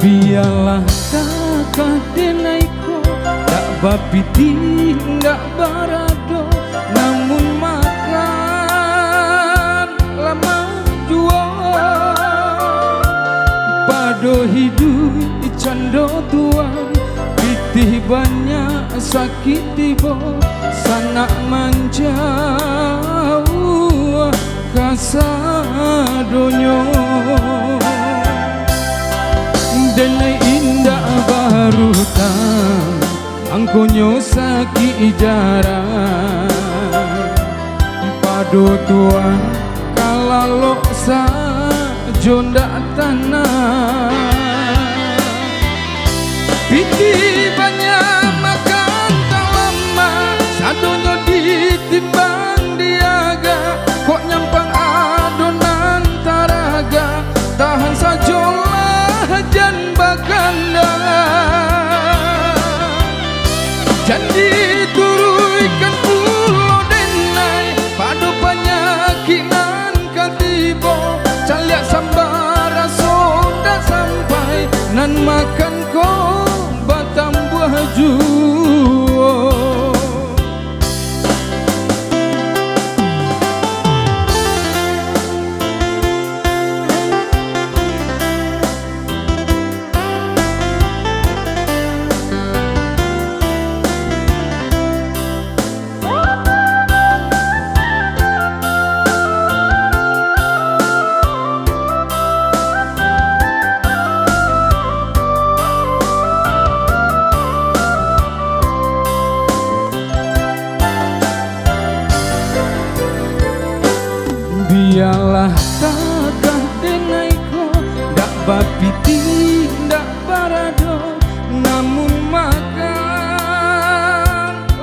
Biarlah kakak denaiku tak bapiti ndak barado, namun makan lama jua pado hidup cando tuan pitih banyak sakit tiba sanak manjau kasadonyo denai indah baru tang angkonyo sakit jarang pado tuan kalalo sajo ndak tanah piti banyak makan tak lama sadonyo ditimbang diaga kok nyampang adonan taraga tahan sajolah jan bakanda jadi turuikan pulau denai padu penyakinan katibo caliak sambara soda sampai nan makan ko batam buah juo. Biarlah kakak denaiku dak bapiti ndak barado, namun makan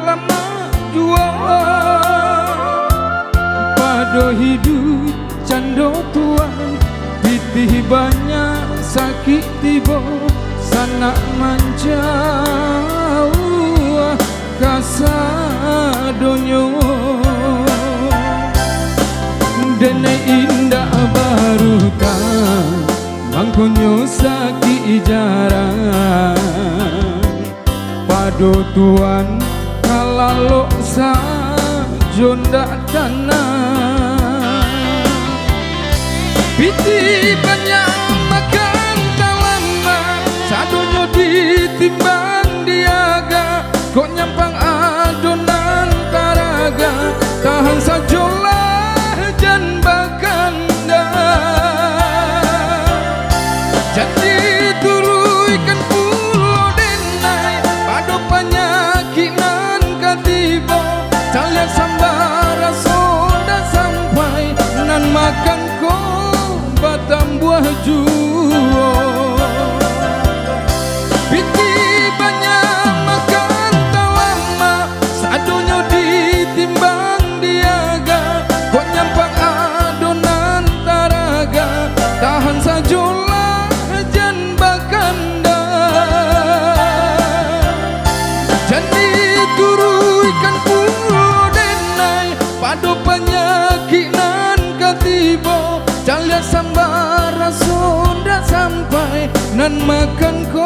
lama jua pado hidup cando tuan pitih banyak sakit tiba sanak manjau kasadonyo denai indah baru tang mangkonyo sakit jarang pado tuan kalalo sajo ndak tanah piti banyak makan tak lama sadonyo ditimbang diaga kok nyampang adonan taraga tahan sajolah jan bakanda jadi turuikan pulau denai pado penyakinan katibo caliak sambara soda sampai nan makan ko batam buah juo piti banyak makan tak lama sadonyo ditimbang diaga kok nyampang adonan taraga tahan sajolah jan bakanda jadi turuikan pulau denai pado penyakinan katibo caliak sambara soda sampai nan makan ko